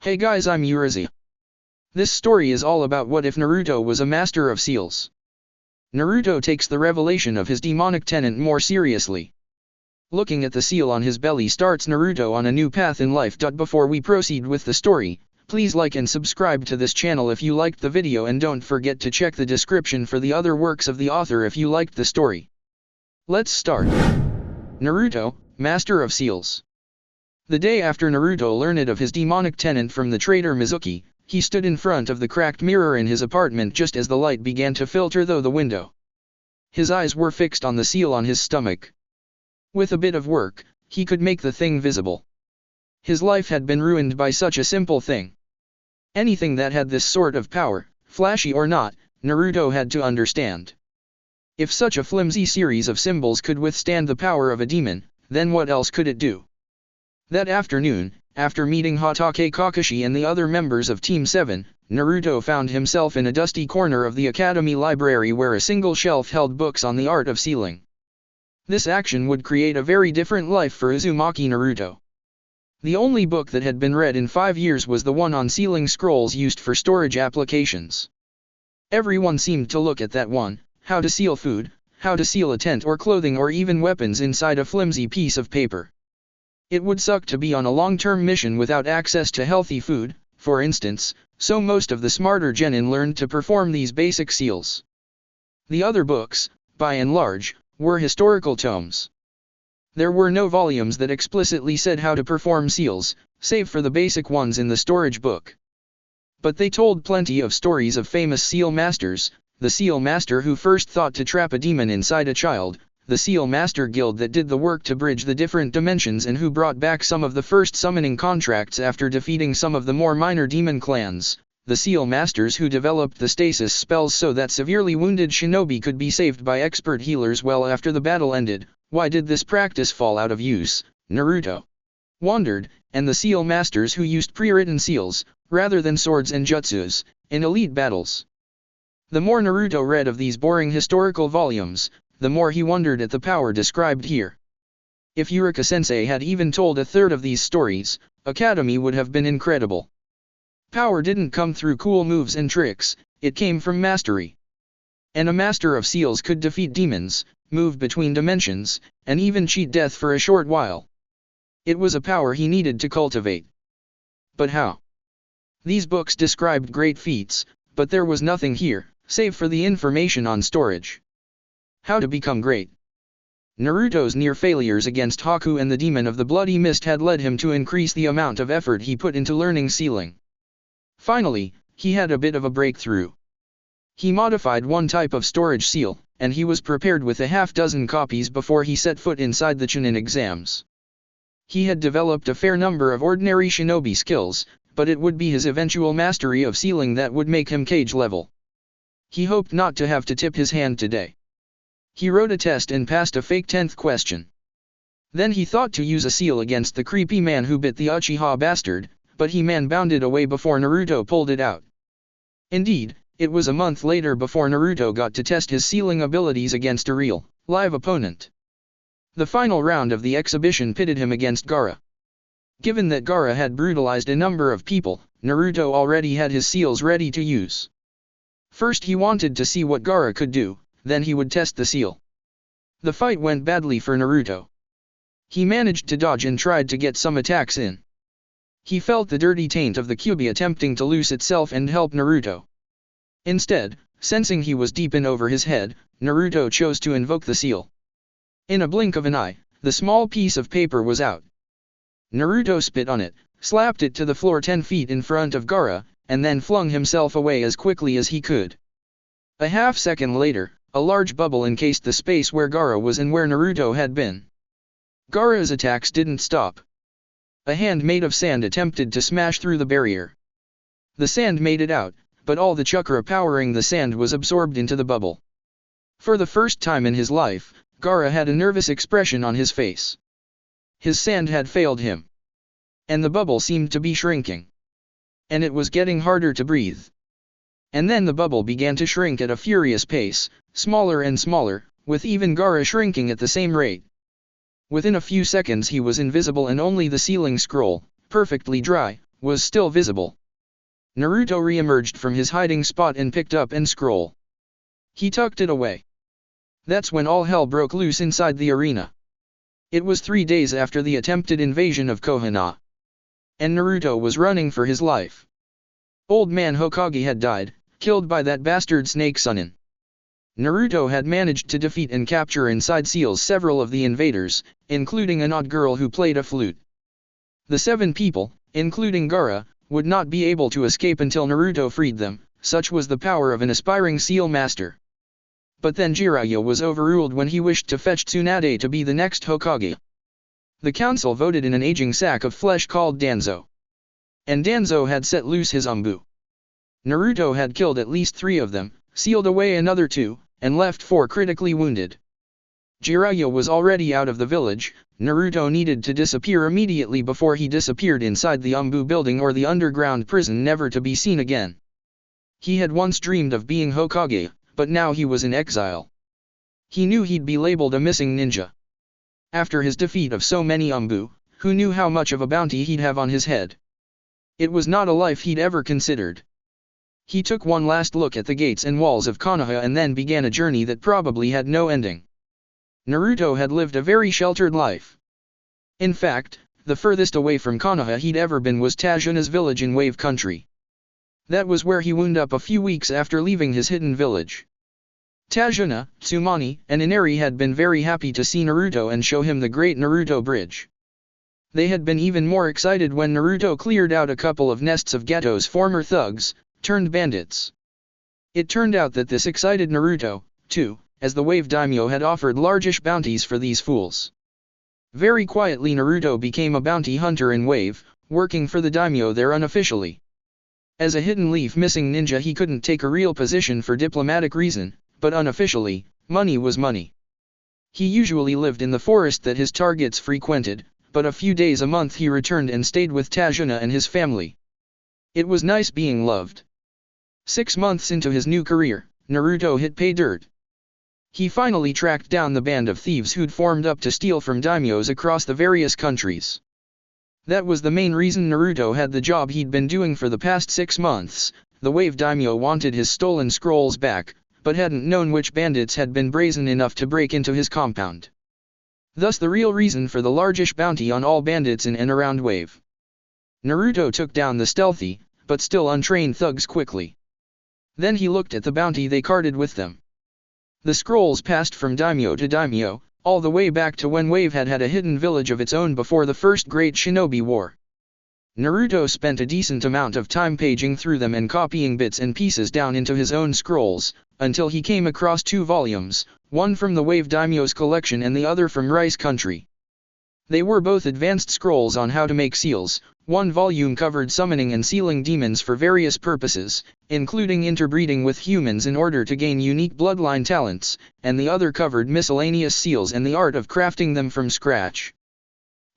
Hey guys, I'm Urizi. This story is all about what if Naruto was a master of seals. Naruto takes the revelation of his demonic tenant more seriously. Looking at the seal on his belly starts Naruto on a new path in life. Before we proceed with the story, please like and subscribe to this channel if you liked the video, and don't forget to check the description for the other works of the author if you liked the story. Let's start. Naruto, Master of Seals. The day after Naruto learned of his demonic tenant from the traitor Mizuki, he stood in front of the cracked mirror in his apartment just as the light began to filter through the window. His eyes were fixed on the seal on his stomach. With a bit of work, he could make the thing visible. His life had been ruined by such a simple thing. Anything that had this sort of power, flashy or not, Naruto had to understand. If such a flimsy series of symbols could withstand the power of a demon, then what else could it do? That afternoon, after meeting Hatake Kakashi and the other members of Team 7, Naruto found himself in a dusty corner of the academy library where a single shelf held books on the art of sealing. This action would create a very different life for Uzumaki Naruto. The only book that had been read in 5 years was the one on sealing scrolls used for storage applications. Everyone seemed to look at that one: how to seal food, how to seal a tent or clothing, or even weapons inside a flimsy piece of paper. It would suck to be on a long-term mission without access to healthy food, for instance, so most of the smarter genin learned to perform these basic seals. The other books, by and large, were historical tomes. There were no volumes that explicitly said how to perform seals, save for the basic ones in the storage book. But they told plenty of stories of famous seal masters: the seal master who first thought to trap a demon inside a child, the Seal Master Guild that did the work to bridge the different dimensions and who brought back some of the first summoning contracts after defeating some of the more minor demon clans, the Seal Masters who developed the stasis spells so that severely wounded shinobi could be saved by expert healers well after the battle ended. Why did this practice fall out of use? Naruto wondered, and the Seal Masters who used pre-written seals, rather than swords and jutsus, in elite battles. The more Naruto read of these boring historical volumes, the more he wondered at the power described here. If Eureka-sensei had even told a third of these stories, Academy would have been incredible. Power didn't come through cool moves and tricks, it came from mastery. And a master of seals could defeat demons, move between dimensions, and even cheat death for a short while. It was a power he needed to cultivate. But how? These books described great feats, but there was nothing here, save for the information on storage. How to become great. Naruto's near failures against Haku and the demon of the bloody mist had led him to increase the amount of effort he put into learning sealing. Finally, he had a bit of a breakthrough. He modified one type of storage seal, and he was prepared with a half-dozen copies before he set foot inside the Chunin exams. He had developed a fair number of ordinary shinobi skills, but it would be his eventual mastery of sealing that would make him Kage level. He hoped not to have to tip his hand today. He wrote a test and passed a fake 10th question. Then he thought to use a seal against the creepy man who bit the Uchiha bastard, but he man-bounded away before Naruto pulled it out. Indeed, it was a month later before Naruto got to test his sealing abilities against a real, live opponent. The final round of the exhibition pitted him against Gaara. Given that Gaara had brutalized a number of people, Naruto already had his seals ready to use. First he wanted to see what Gaara could do, then he would test the seal. The fight went badly for Naruto. He managed to dodge and tried to get some attacks in. He felt the dirty taint of the Kyuubi attempting to loose itself and help Naruto. Instead, sensing he was deep in over his head, Naruto chose to invoke the seal. In a blink of an eye, the small piece of paper was out. Naruto spit on it, slapped it to the floor 10 feet in front of Gaara, and then flung himself away as quickly as he could. A half-second later, a large bubble encased the space where Gaara was and where Naruto had been. Gaara's attacks didn't stop. A hand made of sand attempted to smash through the barrier. The sand made it out, but all the chakra powering the sand was absorbed into the bubble. For the first time in his life, Gaara had a nervous expression on his face. His sand had failed him. And the bubble seemed to be shrinking. And it was getting harder to breathe. And then the bubble began to shrink at a furious pace, smaller and smaller, with even Gaara shrinking at the same rate. Within a few seconds he was invisible and only the sealing scroll, perfectly dry, was still visible. Naruto re-emerged from his hiding spot and picked up an scroll. He tucked it away. That's when all hell broke loose inside the arena. It was 3 days after the attempted invasion of Konoha, and Naruto was running for his life. Old man Hokage had died, killed by that bastard Snake Sunin. Naruto had managed to defeat and capture inside seals several of the invaders, including an odd girl who played a flute. The 7 people, including Gaara, would not be able to escape until Naruto freed them, such was the power of an aspiring seal master. But then Jiraiya was overruled when he wished to fetch Tsunade to be the next Hokage. The council voted in an aging sack of flesh called Danzo. And Danzo had set loose his Umbu. Naruto had killed at least 3 of them, sealed away another 2, and left 4 critically wounded. Jiraiya was already out of the village. Naruto needed to disappear immediately before he disappeared inside the Umbu building or the underground prison never to be seen again. He had once dreamed of being Hokage, but now he was in exile. He knew he'd be labeled a missing ninja. After his defeat of so many Umbu, who knew how much of a bounty he'd have on his head? It was not a life he'd ever considered. He took one last look at the gates and walls of Konoha and then began a journey that probably had no ending. Naruto had lived a very sheltered life. In fact, the furthest away from Konoha he'd ever been was Tajuna's village in Wave Country. That was where he wound up a few weeks after leaving his hidden village. Tajuna, Tsunade, and Inari had been very happy to see Naruto and show him the Great Naruto Bridge. They had been even more excited when Naruto cleared out a couple of nests of Geto's former thugs, turned bandits. It turned out that this excited Naruto, too, as the Wave Daimyo had offered largish bounties for these fools. Very quietly Naruto became a bounty hunter in Wave, working for the Daimyo there unofficially. As a hidden leaf missing ninja he couldn't take a real position for diplomatic reason, but unofficially, money was money. He usually lived in the forest that his targets frequented, but a few days a month he returned and stayed with Tajuna and his family. It was nice being loved. 6 months into his new career, Naruto hit pay dirt. He finally tracked down the band of thieves who'd formed up to steal from daimyos across the various countries. That was the main reason Naruto had the job he'd been doing for the past 6 months. The Wave Daimyo wanted his stolen scrolls back, but hadn't known which bandits had been brazen enough to break into his compound. Thus the real reason for the largish bounty on all bandits in and around Wave. Naruto took down the stealthy, but still untrained thugs quickly. Then he looked at the bounty they carted with them. The scrolls passed from daimyo to daimyo, all the way back to when Wave had had a hidden village of its own before the first Great Shinobi War. Naruto spent a decent amount of time paging through them and copying bits and pieces down into his own scrolls, until he came across 2 volumes, one from the Wave Daimyo's collection and the other from Rice Country. They were both advanced scrolls on how to make seals. One volume covered summoning and sealing demons for various purposes, including interbreeding with humans in order to gain unique bloodline talents, and the other covered miscellaneous seals and the art of crafting them from scratch.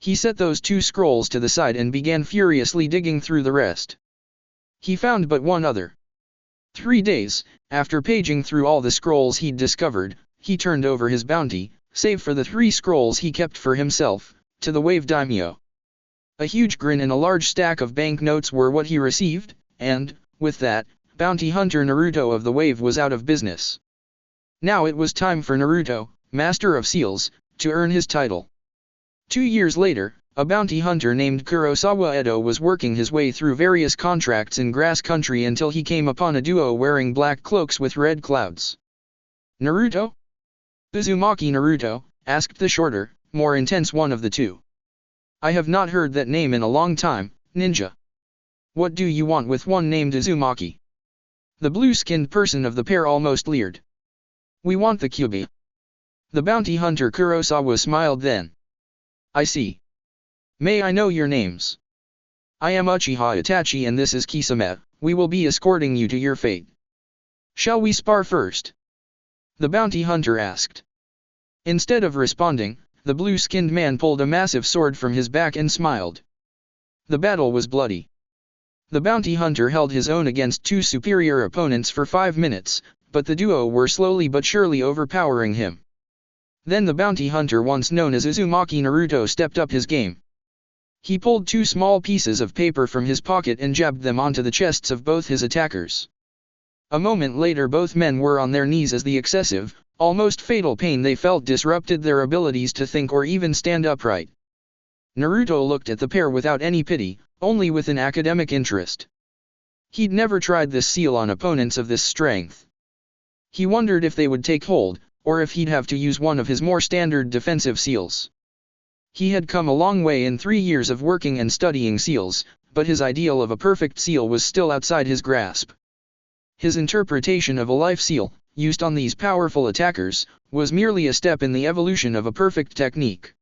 He set those 2 scrolls to the side and began furiously digging through the rest. He found but one other. 3 days, after paging through all the scrolls he'd discovered, he turned over his bounty, save for the 3 scrolls he kept for himself, to the Wave Daimyo. A huge grin and a large stack of banknotes were what he received, and, with that, bounty hunter Naruto of the Wave was out of business. Now it was time for Naruto, Master of Seals, to earn his title. 2 years later, a bounty hunter named Kurosawa Edo was working his way through various contracts in Grass Country until he came upon a duo wearing black cloaks with red clouds. Naruto? Uzumaki Naruto, asked the shorter, more intense one of the 2. I have not heard that name in a long time, ninja. What do you want with one named Uzumaki? The blue-skinned person of the pair almost leered. We want the Kyubi. The bounty hunter Kurosawa smiled then. I see. May I know your names? I am Uchiha Itachi and this is Kisame. We will be escorting you to your fate. Shall we spar first? The bounty hunter asked. Instead of responding, the blue-skinned man pulled a massive sword from his back and smiled. The battle was bloody. The bounty hunter held his own against 2 superior opponents for 5 minutes, but the duo were slowly but surely overpowering him. Then the bounty hunter once known as Uzumaki Naruto stepped up his game. He pulled 2 small pieces of paper from his pocket and jabbed them onto the chests of both his attackers. A moment later both men were on their knees as the excessive, almost fatal pain they felt disrupted their abilities to think or even stand upright. Naruto looked at the pair without any pity, only with an academic interest. He'd never tried this seal on opponents of this strength. He wondered if they would take hold, or if he'd have to use one of his more standard defensive seals. He had come a long way in 3 years of working and studying seals, but his ideal of a perfect seal was still outside his grasp. His interpretation of a life seal, used on these powerful attackers, was merely a step in the evolution of a perfect technique.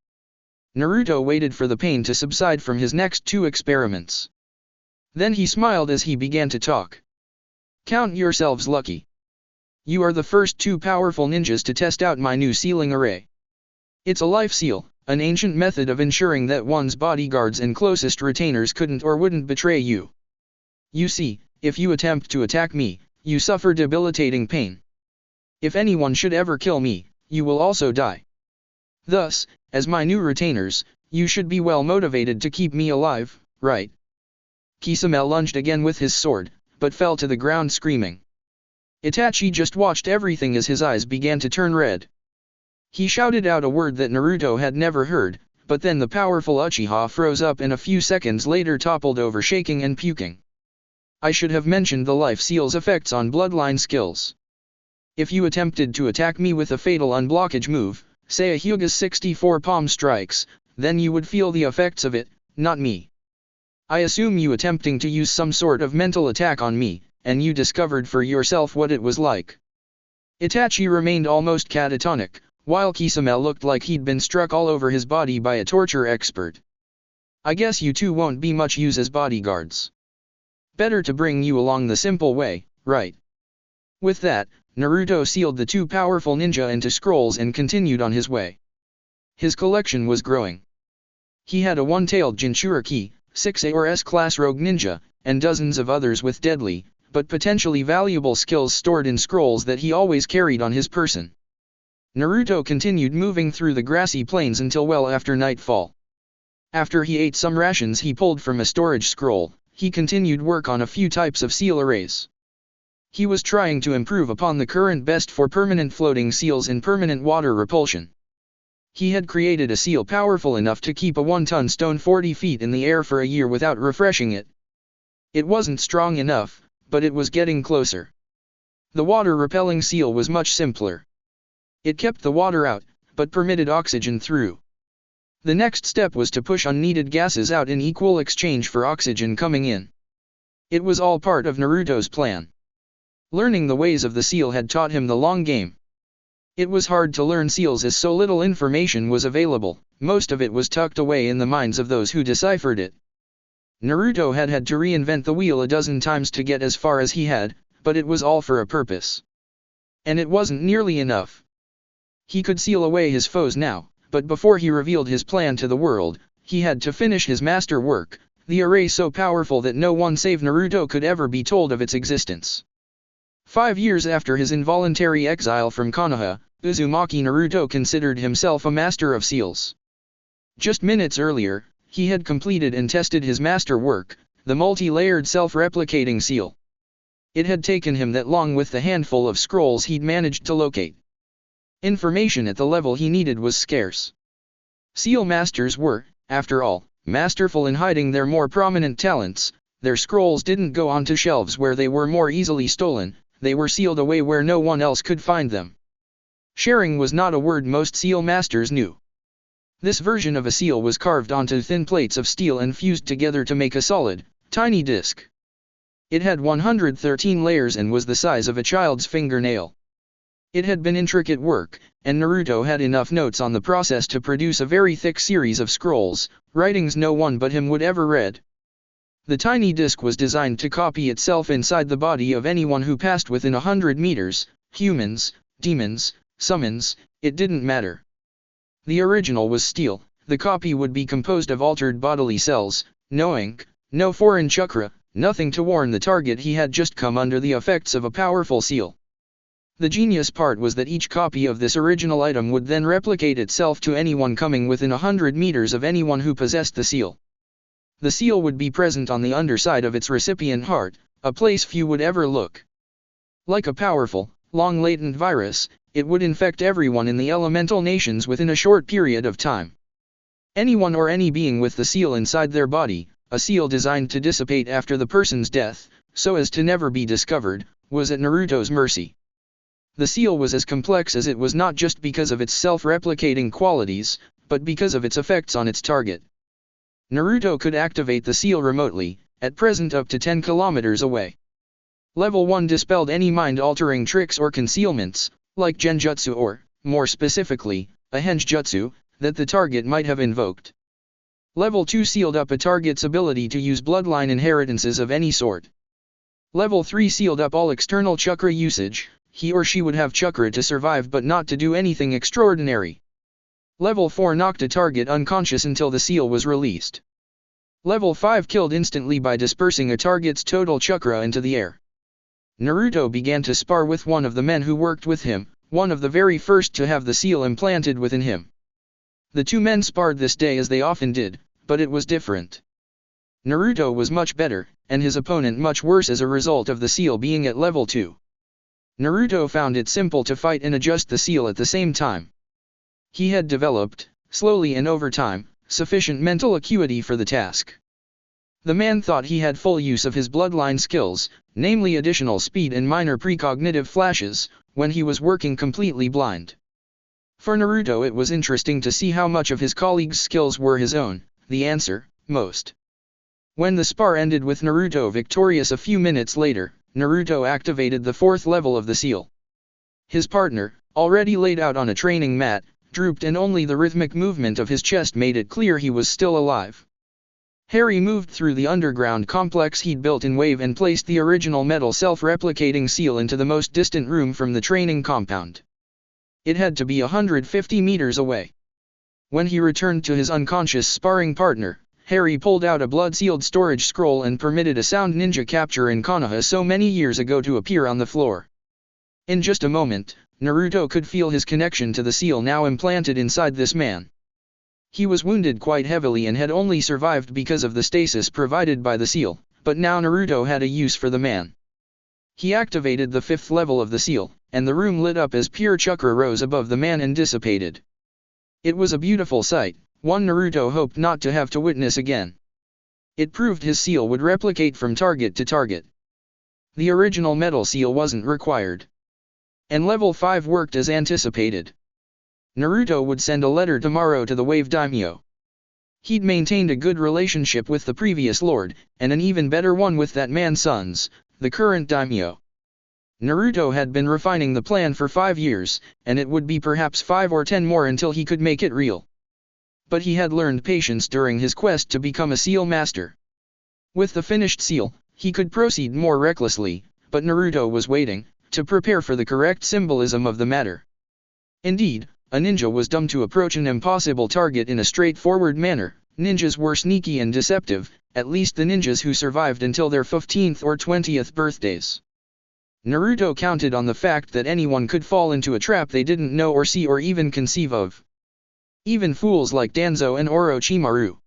Naruto waited for the pain to subside from his next 2 experiments. Then he smiled as he began to talk. Count yourselves lucky. You are the first 2 powerful ninjas to test out my new sealing array. It's a life seal, an ancient method of ensuring that one's bodyguards and closest retainers couldn't or wouldn't betray you. You see, if you attempt to attack me, you suffer debilitating pain. If anyone should ever kill me, you will also die. Thus, as my new retainers, you should be well motivated to keep me alive, right? Kisame lunged again with his sword, but fell to the ground screaming. Itachi just watched everything as his eyes began to turn red. He shouted out a word that Naruto had never heard, but then the powerful Uchiha froze up and a few seconds later toppled over shaking and puking. I should have mentioned the life seal's effects on bloodline skills. If you attempted to attack me with a fatal unblockage move, say a Hyuga's 64 palm strikes, then you would feel the effects of it, not me. I assume you attempting to use some sort of mental attack on me, and you discovered for yourself what it was like. Itachi remained almost catatonic, while Kisame looked like he'd been struck all over his body by a torture expert. I guess you two won't be much use as bodyguards. Better to bring you along the simple way, right? With that, Naruto sealed the 2 powerful ninja into scrolls and continued on his way. His collection was growing. He had a one-tailed Jinchuriki, 6A or S-class rogue ninja, and dozens of others with deadly, but potentially valuable skills stored in scrolls that he always carried on his person. Naruto continued moving through the grassy plains until well after nightfall. After he ate some rations he pulled from a storage scroll, he continued work on a few types of seal arrays. He was trying to improve upon the current best for permanent floating seals in permanent water repulsion. He had created a seal powerful enough to keep a 1-ton stone 40 feet in the air for a year without refreshing it. It wasn't strong enough, but it was getting closer. The water-repelling seal was much simpler. It kept the water out, but permitted oxygen through. The next step was to push unneeded gases out in equal exchange for oxygen coming in. It was all part of Naruto's plan. Learning the ways of the seal had taught him the long game. It was hard to learn seals as so little information was available, most of it was tucked away in the minds of those who deciphered it. Naruto had had to reinvent the wheel a dozen times to get as far as he had, but it was all for a purpose. And it wasn't nearly enough. He could seal away his foes now, but before he revealed his plan to the world, he had to finish his master work, the array so powerful that no one save Naruto could ever be told of its existence. 5 years after his involuntary exile from Konoha, Uzumaki Naruto considered himself a master of seals. Just minutes earlier, he had completed and tested his master work, the multi-layered self-replicating seal. It had taken him that long with the handful of scrolls he'd managed to locate. Information at the level he needed was scarce. Seal masters were, after all, masterful in hiding their more prominent talents. Their scrolls didn't go onto shelves where they were more easily stolen, they were sealed away where no one else could find them. Sharing was not a word most seal masters knew. This version of a seal was carved onto thin plates of steel and fused together to make a solid, tiny disc. It had 113 layers and was the size of a child's fingernail. It had been intricate work, and Naruto had enough notes on the process to produce a very thick series of scrolls, writings no one but him would ever read. The tiny disc was designed to copy itself inside the body of anyone who passed within 100 meters, humans, demons, summons, it didn't matter. The original was steel, the copy would be composed of altered bodily cells, no ink, no foreign chakra, nothing to warn the target he had just come under the effects of a powerful seal. The genius part was that each copy of this original item would then replicate itself to anyone coming within 100 meters of anyone who possessed the seal. The seal would be present on the underside of its recipient heart, a place few would ever look. Like a powerful, long-latent virus, it would infect everyone in the elemental nations within a short period of time. Anyone or any being with the seal inside their body, a seal designed to dissipate after the person's death, so as to never be discovered, was at Naruto's mercy. The seal was as complex as it was not just because of its self-replicating qualities, but because of its effects on its target. Naruto could activate the seal remotely, at present up to 10 kilometers away. Level 1 dispelled any mind-altering tricks or concealments, like genjutsu or, more specifically, a henjutsu, that the target might have invoked. Level 2 sealed up a target's ability to use bloodline inheritances of any sort. Level 3 sealed up all external chakra usage, he or she would have chakra to survive but not to do anything extraordinary. Level 4 knocked a target unconscious until the seal was released. Level 5 killed instantly by dispersing a target's total chakra into the air. Naruto began to spar with one of the men who worked with him, one of the very first to have the seal implanted within him. The two men sparred this day as they often did, but it was different. Naruto was much better, and his opponent much worse as a result of the seal being at level 2. Naruto found it simple to fight and adjust the seal at the same time. He had developed, slowly and over time, sufficient mental acuity for the task. The man thought he had full use of his bloodline skills, namely additional speed and minor precognitive flashes, when he was working completely blind. For Naruto it was interesting to see how much of his colleagues' skills were his own. The answer, most. When the spar ended with Naruto victorious a few minutes later, Naruto activated the 4th level of the seal. His partner, already laid out on a training mat, drooped and only the rhythmic movement of his chest made it clear he was still alive. Harry moved through the underground complex he'd built in Wave and placed the original metal self-replicating seal into the most distant room from the training compound. It had to be 150 meters away. When he returned to his unconscious sparring partner, Harry pulled out a blood-sealed storage scroll and permitted a sound ninja capture in Konoha so many years ago to appear on the floor. In just a moment, Naruto could feel his connection to the seal now implanted inside this man. He was wounded quite heavily and had only survived because of the stasis provided by the seal, but now Naruto had a use for the man. He activated the 5th level of the seal, and the room lit up as pure chakra rose above the man and dissipated. It was a beautiful sight, one Naruto hoped not to have to witness again. It proved his seal would replicate from target to target. The original metal seal wasn't required. And level 5 worked as anticipated. Naruto would send a letter tomorrow to the Wave Daimyo. He'd maintained a good relationship with the previous lord, and an even better one with that man's sons, the current Daimyo. Naruto had been refining the plan for 5 years, and it would be perhaps 5 or 10 more until he could make it real. But he had learned patience during his quest to become a seal master. With the finished seal, he could proceed more recklessly, but Naruto was waiting, to prepare for the correct symbolism of the matter. Indeed, a ninja was dumb to approach an impossible target in a straightforward manner. Ninjas were sneaky and deceptive, at least the ninjas who survived until their 15th or 20th birthdays. Naruto counted on the fact that anyone could fall into a trap they didn't know or see or even conceive of. Even fools like Danzo and Orochimaru.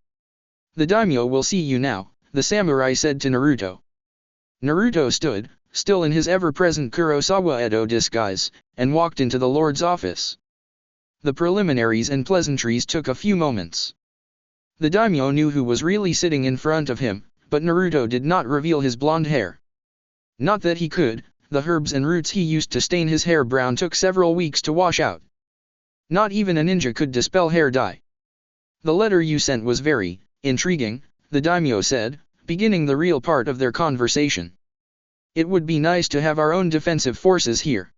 "The daimyo will see you now," the samurai said to Naruto. Naruto stood, still in his ever-present Kurosawa Edo disguise, and walked into the Lord's office. The preliminaries and pleasantries took a few moments. The daimyo knew who was really sitting in front of him, but Naruto did not reveal his blonde hair. Not that he could, the herbs and roots he used to stain his hair brown took several weeks to wash out. Not even a ninja could dispel hair dye. "The letter you sent was very intriguing," the daimyo said, beginning the real part of their conversation. "It would be nice to have our own defensive forces here.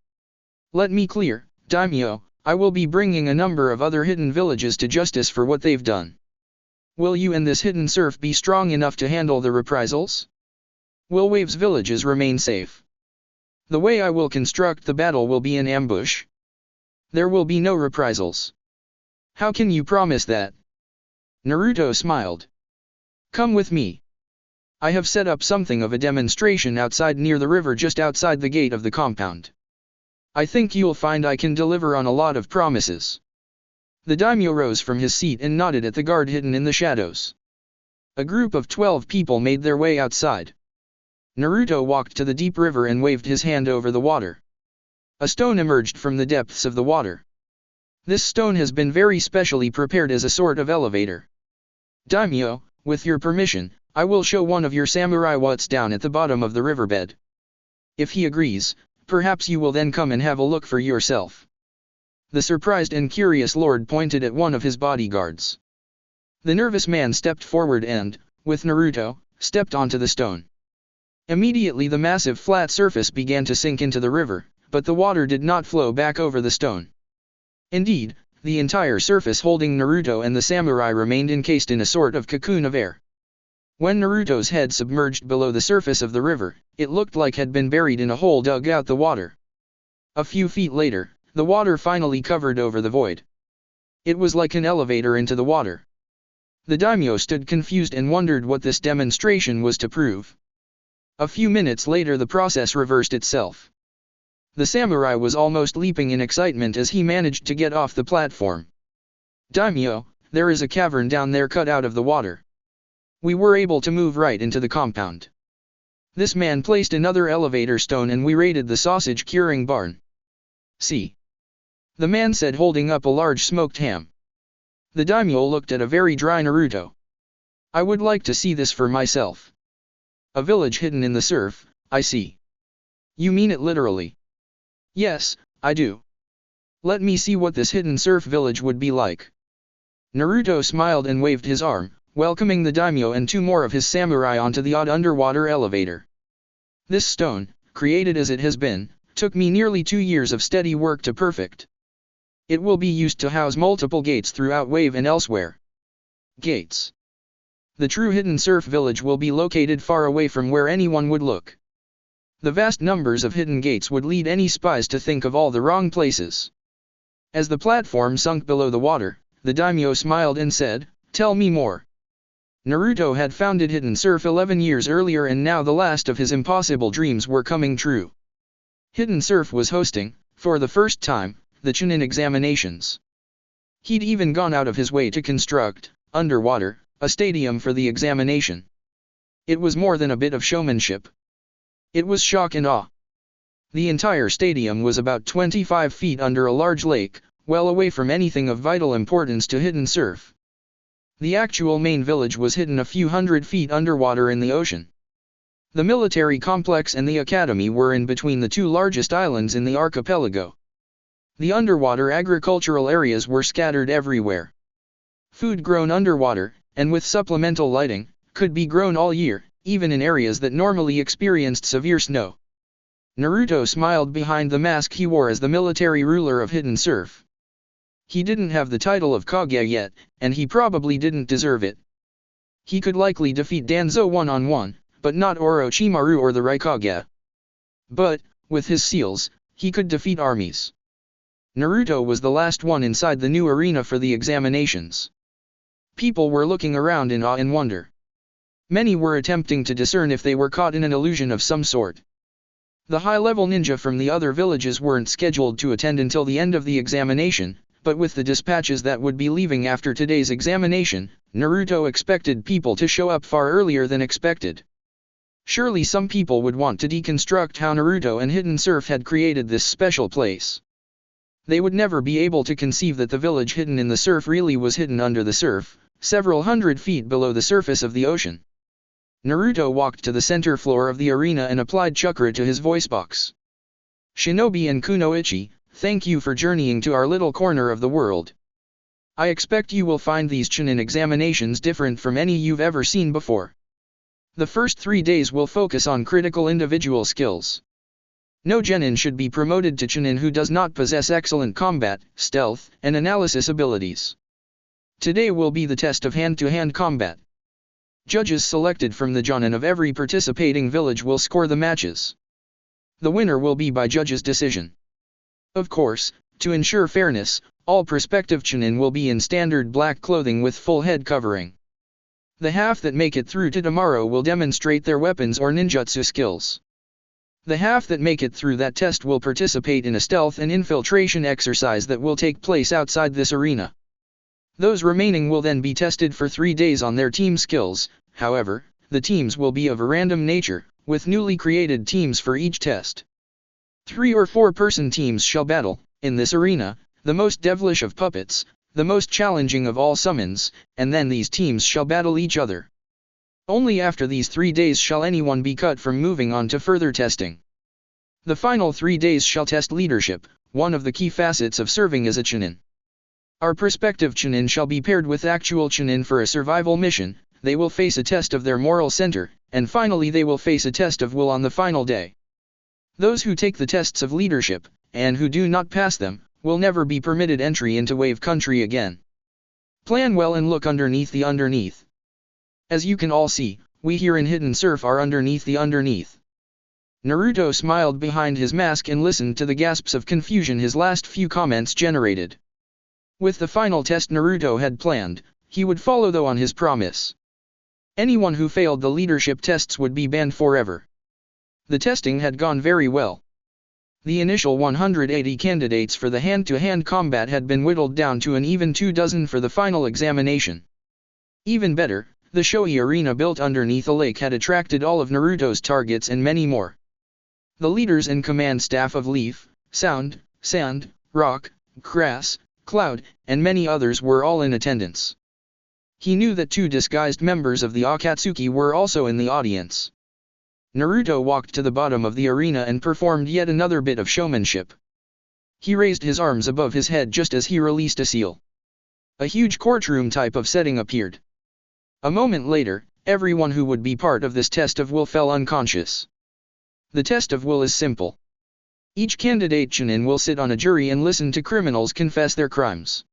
Let me clear, daimyo, I will be bringing a number of other hidden villages to justice for what they've done. Will you and this hidden serf be strong enough to handle the reprisals? Will Wave's villages remain safe? The way I will construct the battle will be an ambush. There will be no reprisals. How can you promise that?" Naruto smiled. "Come with me. I have set up something of a demonstration outside near the river just outside the gate of the compound. I think you'll find I can deliver on a lot of promises." The daimyo rose from his seat and nodded at the guard hidden in the shadows. A group of 12 people made their way outside. Naruto walked to the deep river and waved his hand over the water. A stone emerged from the depths of the water. This stone has been very specially prepared as a sort of elevator. Daimyo, with your permission, I will show one of your samurai what's down at the bottom of the riverbed. If he agrees, perhaps you will then come and have a look for yourself. The surprised and curious lord pointed at one of his bodyguards. The nervous man stepped forward and, with Naruto, stepped onto the stone. Immediately the massive flat surface began to sink into the river, but the water did not flow back over the stone. Indeed, the entire surface holding Naruto and the samurai remained encased in a sort of cocoon of air. When Naruto's head submerged below the surface of the river, it looked like had been buried in a hole dug out the water. A few feet later, the water finally covered over the void. It was like an elevator into the water. The daimyo stood confused and wondered what this demonstration was to prove. A few minutes later the process reversed itself. The samurai was almost leaping in excitement as he managed to get off the platform. Daimyo, there is a cavern down there cut out of the water. We were able to move right into the compound. This man placed another elevator stone and we raided the sausage curing barn. See. The man said, holding up a large smoked ham. The daimyo looked at a very dry Naruto. I would like to see this for myself. A village hidden in the surf, I see. You mean it literally? Yes, I do. Let me see what this hidden surf village would be like. Naruto smiled and waved his arm, welcoming the daimyo and 2 more of his samurai onto the odd underwater elevator. This stone, created as it has been, took me nearly 2 years of steady work to perfect. It will be used to house multiple gates throughout Wave and elsewhere. Gates. The true hidden surf village will be located far away from where anyone would look. The vast numbers of hidden gates would lead any spies to think of all the wrong places. As the platform sunk below the water, the daimyo smiled and said, "Tell me more." Naruto had founded Hidden Surf 11 years earlier and now the last of his impossible dreams were coming true. Hidden Surf was hosting, for the first time, the Chunin examinations. He'd even gone out of his way to construct, underwater, a stadium for the examination. It was more than a bit of showmanship. It was shock and awe. The entire stadium was about 25 feet under a large lake, well away from anything of vital importance to Hidden Surf. The actual main village was hidden a few hundred feet underwater in the ocean. The military complex and the academy were in between the 2 largest islands in the archipelago. The underwater agricultural areas were scattered everywhere. Food grown underwater, and with supplemental lighting, could be grown all year, even in areas that normally experienced severe snow. Naruto smiled behind the mask he wore as the military ruler of Hidden Surf. He didn't have the title of Kage yet, and he probably didn't deserve it. He could likely defeat Danzo one-on-one, but not Orochimaru or the Raikage. But, with his seals, he could defeat armies. Naruto was the last one inside the new arena for the examinations. People were looking around in awe and wonder. Many were attempting to discern if they were caught in an illusion of some sort. The high-level ninja from the other villages weren't scheduled to attend until the end of the examination, but with the dispatches that would be leaving after today's examination, Naruto expected people to show up far earlier than expected. Surely some people would want to deconstruct how Naruto and Hidden Surf had created this special place. They would never be able to conceive that the village hidden in the surf really was hidden under the surf, several hundred feet below the surface of the ocean. Naruto walked to the center floor of the arena and applied chakra to his voice box. Shinobi and Kunoichi, thank you for journeying to our little corner of the world. I expect you will find these Chunin examinations different from any you've ever seen before. The first 3 days will focus on critical individual skills. No genin should be promoted to Chunin who does not possess excellent combat, stealth, and analysis abilities. Today will be the test of hand-to-hand combat. Judges selected from the jonin of every participating village will score the matches. The winner will be by judges' decision. Of course, to ensure fairness, all prospective Chunin will be in standard black clothing with full head covering. The half that make it through to tomorrow will demonstrate their weapons or ninjutsu skills. The half that make it through that test will participate in a stealth and infiltration exercise that will take place outside this arena. Those remaining will then be tested for 3 days on their team skills, however, the teams will be of a random nature, with newly created teams for each test. 3 or 4 person teams shall battle, in this arena, the most devilish of puppets, the most challenging of all summons, and then these teams shall battle each other. Only after these 3 days shall anyone be cut from moving on to further testing. The final 3 days shall test leadership, one of the key facets of serving as a chunin. Our prospective chunin shall be paired with actual chunin for a survival mission. They will face a test of their moral center, and finally they will face a test of will on the final day. Those who take the tests of leadership, and who do not pass them, will never be permitted entry into Wave Country again. Plan well and look underneath the underneath. As you can all see, we here in Hidden Surf are underneath the underneath. Naruto smiled behind his mask and listened to the gasps of confusion his last few comments generated. With the final test Naruto had planned, he would follow through on his promise. Anyone who failed the leadership tests would be banned forever. The testing had gone very well. The initial 180 candidates for the hand-to-hand combat had been whittled down to an even 24 for the final examination. Even better, the Shoei arena built underneath a lake had attracted all of Naruto's targets and many more. The leaders and command staff of Leaf, Sound, Sand, Rock, Grass, Cloud, and many others were all in attendance. He knew that 2 disguised members of the Akatsuki were also in the audience. Naruto walked to the bottom of the arena and performed yet another bit of showmanship. He raised his arms above his head just as he released a seal. A huge courtroom type of setting appeared. A moment later, everyone who would be part of this test of will fell unconscious. The test of will is simple. Each candidate chunin will sit on a jury and listen to criminals confess their crimes.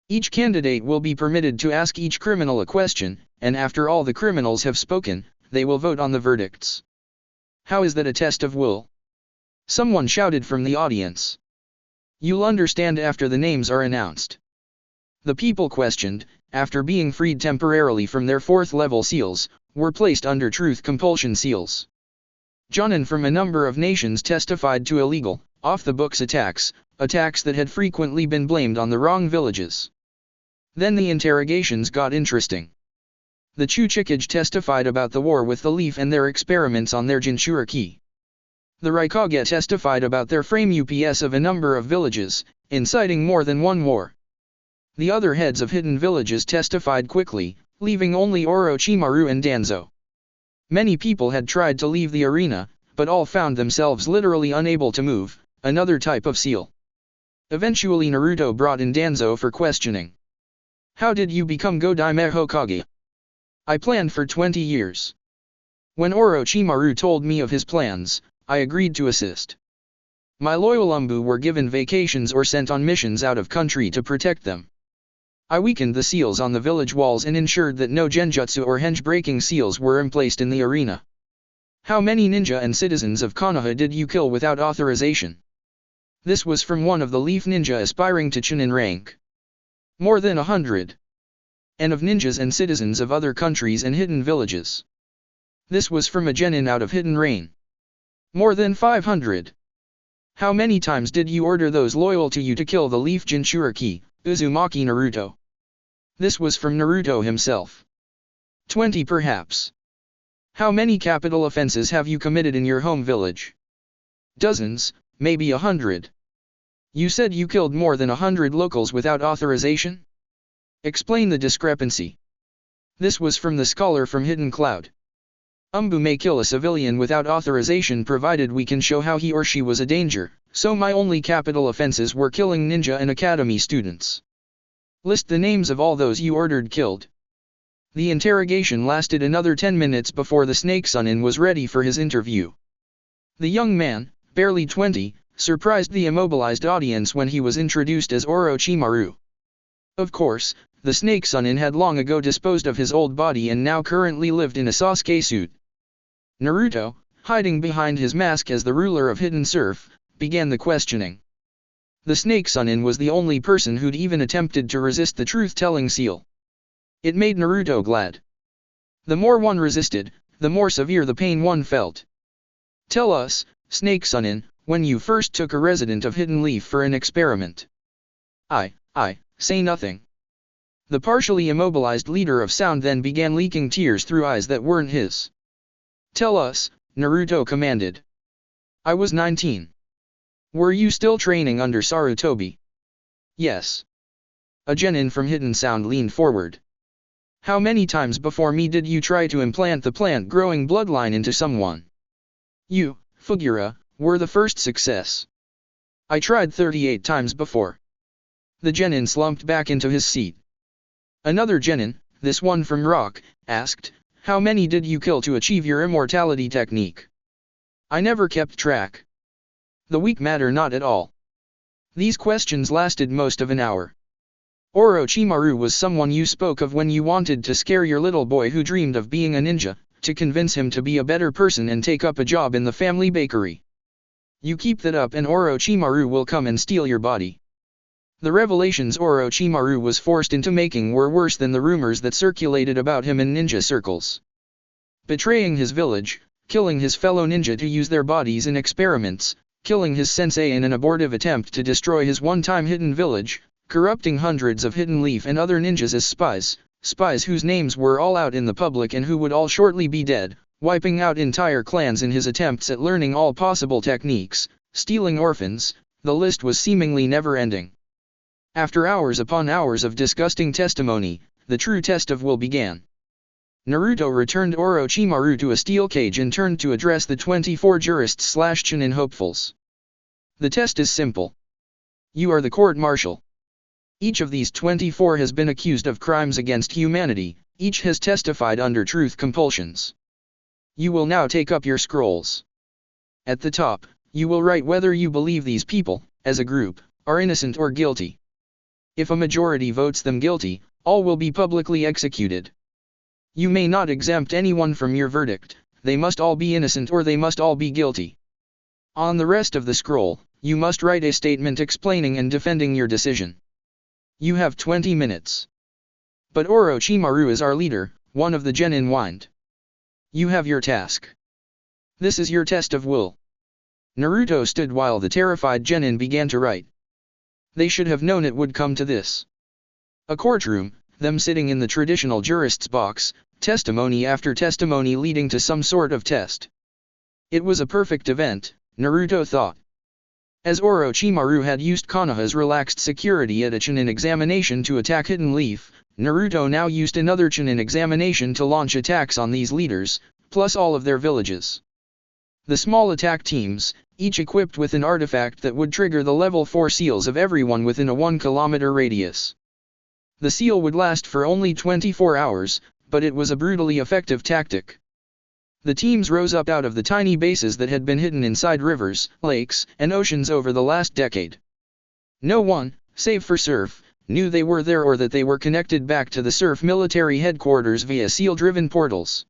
Each candidate will be permitted to ask each criminal a question, and after all the criminals have spoken, they will vote on the verdicts. How is that a test of will? Someone shouted from the audience. You'll understand after the names are announced. The people questioned, after being freed temporarily from their 4th level seals, were placed under truth compulsion seals. Jonin from a number of nations testified to illegal, off-the-books attacks that had frequently been blamed on the wrong villages. Then the interrogations got interesting. The Chuchikage testified about the war with the Leaf and their experiments on their Jinchuriki. The Raikage testified about their frame UPS of a number of villages, inciting more than one war. The other heads of hidden villages testified quickly, leaving only Orochimaru and Danzo. Many people had tried to leave the arena, but all found themselves literally unable to move, another type of seal. Eventually Naruto brought in Danzo for questioning. How did you become Godaime Hokage? I planned for 20 years. When Orochimaru told me of his plans, I agreed to assist. My loyal Umbu were given vacations or sent on missions out of country to protect them. I weakened the seals on the village walls and ensured that no genjutsu or henge-breaking seals were emplaced in the arena. How many ninja and citizens of Konoha did you kill without authorization? This was from one of the Leaf Ninja aspiring to chunin rank. More than 100. And of ninjas and citizens of other countries and hidden villages. This was from a genin out of Hidden Rain. More than 500. How many times did you order those loyal to you to kill the Leaf Jinchuriki, Uzumaki Naruto? This was from Naruto himself. 20 perhaps. How many capital offenses have you committed in your home village? Dozens, maybe 100. You said you killed more than 100 locals without authorization? Explain the discrepancy. This was from the scholar from Hidden Cloud. Umbu may kill a civilian without authorization provided we can show how he or she was a danger, so my only capital offenses were killing ninja and academy students. List the names of all those you ordered killed. The interrogation lasted another 10 minutes before the Snake Sunin was ready for his interview. The young man, barely 20, surprised the immobilized audience when he was introduced as Orochimaru. Of course, the Snake Sunin had long ago disposed of his old body and now currently lived in a Sasuke suit. Naruto, hiding behind his mask as the ruler of Hidden Surf, began the questioning. The Snake Sunin was the only person who'd even attempted to resist the truth-telling seal. It made Naruto glad. The more one resisted, the more severe the pain one felt. Tell us, Snake Sunin, when you first took a resident of Hidden Leaf for an experiment. I say nothing. The partially immobilized leader of Sound then began leaking tears through eyes that weren't his. "Tell us," Naruto commanded. "I was 19. Were you still training under Sarutobi?" "Yes." A genin from Hidden Sound leaned forward. "How many times before me did you try to implant the plant-growing bloodline into someone?" "You, Fugura, were the first success. I tried 38 times before." The genin slumped back into his seat. Another genin, this one from Rock, asked, "How many did you kill to achieve your immortality technique?" "I never kept track. The weak matter not at all." These questions lasted most of an hour. "Orochimaru was someone you spoke of when you wanted to scare your little boy who dreamed of being a ninja, to convince him to be a better person and take up a job in the family bakery. You keep that up and Orochimaru will come and steal your body." The revelations Orochimaru was forced into making were worse than the rumors that circulated about him in ninja circles. Betraying his village, killing his fellow ninja to use their bodies in experiments, killing his sensei in an abortive attempt to destroy his one-time hidden village, corrupting hundreds of Hidden Leaf and other ninjas as spies whose names were all out in the public and who would all shortly be dead, wiping out entire clans in his attempts at learning all possible techniques, stealing orphans, the list was seemingly never-ending. After hours upon hours of disgusting testimony, the true test of will began. Naruto returned Orochimaru to a steel cage and turned to address the 24 jurists/Chunin hopefuls. "The test is simple. You are the court-martial. Each of these 24 has been accused of crimes against humanity, each has testified under truth compulsions. You will now take up your scrolls. At the top, you will write whether you believe these people, as a group, are innocent or guilty. If a majority votes them guilty, all will be publicly executed. You may not exempt anyone from your verdict, they must all be innocent or they must all be guilty. On the rest of the scroll, you must write a statement explaining and defending your decision. You have 20 minutes. But Orochimaru is our leader," one of the genin whined. "You have your task. This is your test of will." Naruto stood while the terrified genin began to write. They should have known it would come to this. A courtroom, them sitting in the traditional jurist's box, testimony after testimony leading to some sort of test. It was a perfect event, Naruto thought. As Orochimaru had used Konoha's relaxed security at a Chunin examination to attack Hidden Leaf, Naruto now used another Chunin examination to launch attacks on these leaders, plus all of their villages. The small attack teams, each equipped with an artifact that would trigger the level 4 seals of everyone within a 1-kilometer radius. The seal would last for only 24 hours, but it was a brutally effective tactic. The teams rose up out of the tiny bases that had been hidden inside rivers, lakes, and oceans over the last decade. No one, save for Surf, knew they were there or that they were connected back to the Surf military headquarters via seal-driven portals.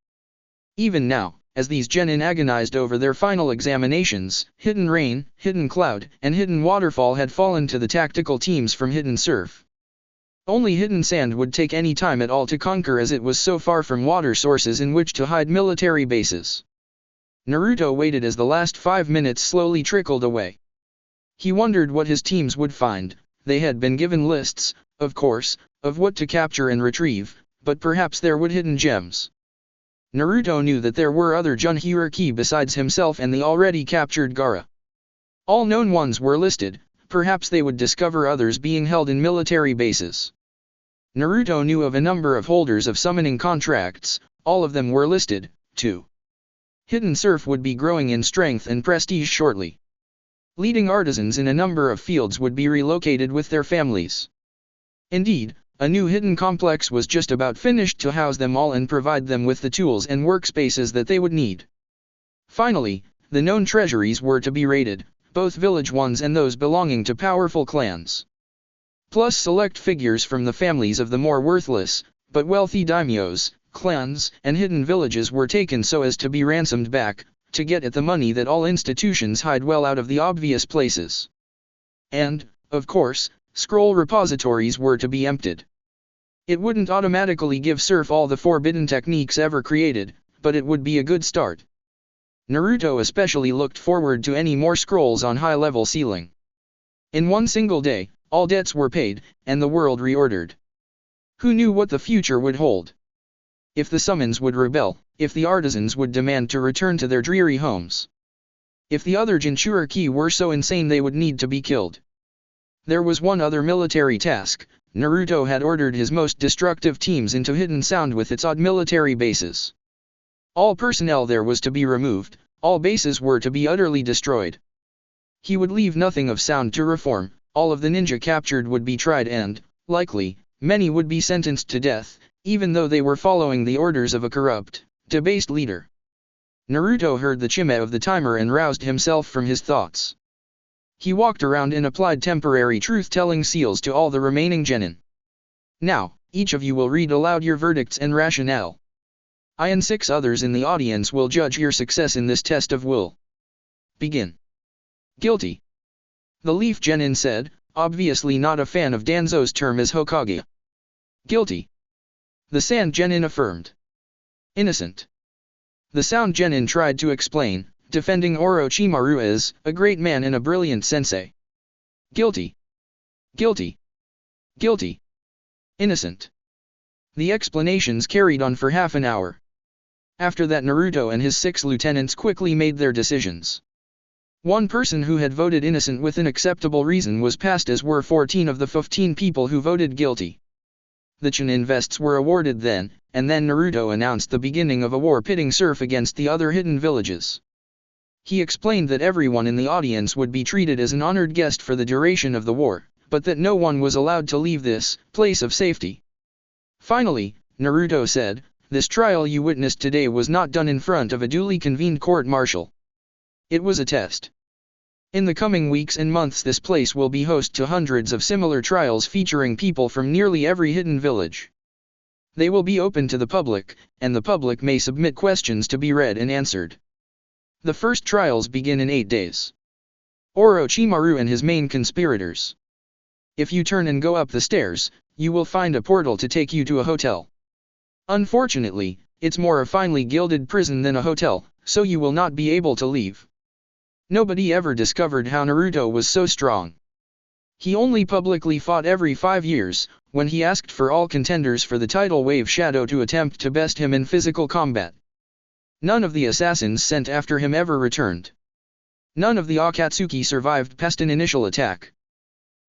Even now, as these genin agonized over their final examinations, Hidden Rain, Hidden Cloud, and Hidden Waterfall had fallen to the tactical teams from Hidden Surf. Only Hidden Sand would take any time at all to conquer as it was so far from water sources in which to hide military bases. Naruto waited as the last 5 minutes slowly trickled away. He wondered what his teams would find. They had been given lists, of course, of what to capture and retrieve, but perhaps there would hidden gems. Naruto knew that there were other Junhiriki besides himself and the already captured Gaara. All known ones were listed, perhaps they would discover others being held in military bases. Naruto knew of a number of holders of summoning contracts, all of them were listed, too. Hidden Surf would be growing in strength and prestige shortly. Leading artisans in a number of fields would be relocated with their families. Indeed, a new hidden complex was just about finished to house them all and provide them with the tools and workspaces that they would need. Finally, the known treasuries were to be raided, both village ones and those belonging to powerful clans. Plus select figures from the families of the more worthless, but wealthy daimyos, clans, and hidden villages were taken so as to be ransomed back, to get at the money that all institutions hide well out of the obvious places. And, of course, scroll repositories were to be emptied. It wouldn't automatically give Surf all the forbidden techniques ever created, but it would be a good start. Naruto especially looked forward to any more scrolls on high-level sealing. In one single day, all debts were paid, and the world reordered. Who knew what the future would hold? If the summons would rebel, if the artisans would demand to return to their dreary homes. If the other Jinchuriki were so insane they would need to be killed. There was one other military task. Naruto had ordered his most destructive teams into Hidden Sound with its odd military bases. All personnel there was to be removed, all bases were to be utterly destroyed. He would leave nothing of sound to reform, all of the ninja captured would be tried and, likely, many would be sentenced to death, even though they were following the orders of a corrupt, debased leader. Naruto heard the chime of the timer and roused himself from his thoughts. He walked around and applied temporary truth-telling seals to all the remaining genin. Now, each of you will read aloud your verdicts and rationale. I and 6 others in the audience will judge your success in this test of will. Begin. Guilty. The Leaf Genin said, obviously not a fan of Danzo's term as Hokage. Guilty. The Sand Genin affirmed. Innocent. The Sound Genin tried to explain, defending Orochimaru as a great man and a brilliant sensei. Guilty. Guilty. Guilty. Innocent. The explanations carried on for half an hour. After that Naruto and his 6 lieutenants quickly made their decisions. One person who had voted innocent with an acceptable reason was passed as were 14 of the 15 people who voted guilty. The Chunin vests were awarded then, and then Naruto announced the beginning of a war pitting Surf against the other hidden villages. He explained that everyone in the audience would be treated as an honored guest for the duration of the war, but that no one was allowed to leave this place of safety. Finally, Naruto said, this trial you witnessed today was not done in front of a duly convened court-martial. It was a test. In the coming weeks and months this place will be host to hundreds of similar trials featuring people from nearly every hidden village. They will be open to the public, and the public may submit questions to be read and answered. The first trials begin in 8 days. Orochimaru and his main conspirators. If you turn and go up the stairs, you will find a portal to take you to a hotel. Unfortunately, it's more a finely gilded prison than a hotel, so you will not be able to leave. Nobody ever discovered how Naruto was so strong. He only publicly fought every 5 years, when he asked for all contenders for the title Wave Shadow to attempt to best him in physical combat. None of the assassins sent after him ever returned. None of the Akatsuki survived past an initial attack.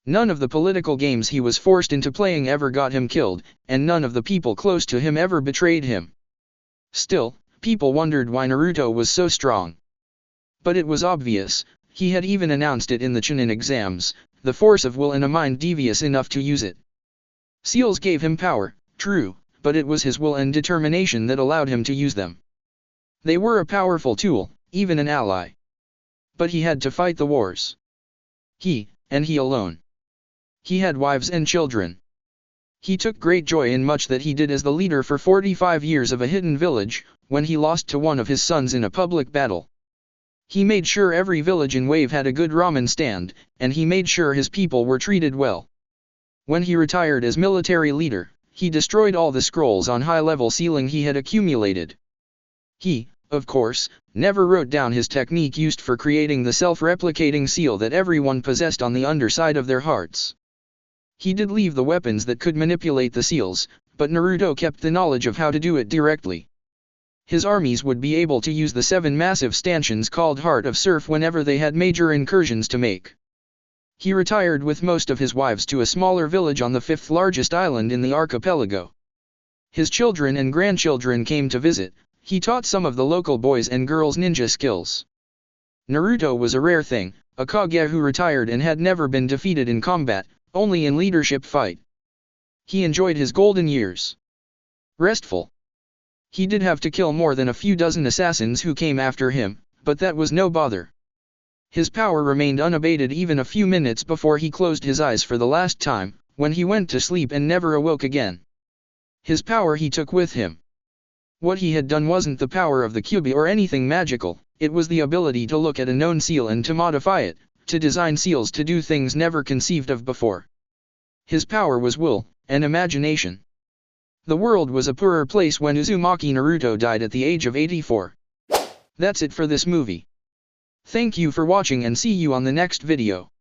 None of the political games he was forced into playing ever got him killed, and none of the people close to him ever betrayed him. Still, people wondered why Naruto was so strong. But it was obvious, he had even announced it in the Chunin exams, the force of will and a mind devious enough to use it. Seals gave him power, true, but it was his will and determination that allowed him to use them. They were a powerful tool, even an ally. But he had to fight the wars. He, and he alone. He had wives and children. He took great joy in much that he did as the leader for 45 years of a hidden village, when he lost to one of his sons in a public battle. He made sure every village in Wave had a good ramen stand, and he made sure his people were treated well. When he retired as military leader, he destroyed all the scrolls on high-level sealing he had accumulated. He, of course, never wrote down his technique used for creating the self-replicating seal that everyone possessed on the underside of their hearts. He did leave the weapons that could manipulate the seals, but Naruto kept the knowledge of how to do it directly. His armies would be able to use the 7 massive stanchions called Heart of Surf whenever they had major incursions to make. He retired with most of his wives to a smaller village on the 5th largest island in the archipelago. His children and grandchildren came to visit. He taught some of the local boys and girls ninja skills. Naruto was a rare thing, a Kage who retired and had never been defeated in combat, only in leadership fight. He enjoyed his golden years. Restful. He did have to kill more than a few dozen assassins who came after him, but that was no bother. His power remained unabated even a few minutes before he closed his eyes for the last time, when he went to sleep and never awoke again. His power he took with him. What he had done wasn't the power of the Kyuubi or anything magical, it was the ability to look at a known seal and to modify it, to design seals to do things never conceived of before. His power was will, and imagination. The world was a poorer place when Uzumaki Naruto died at the age of 84. That's it for this movie. Thank you for watching and see you on the next video.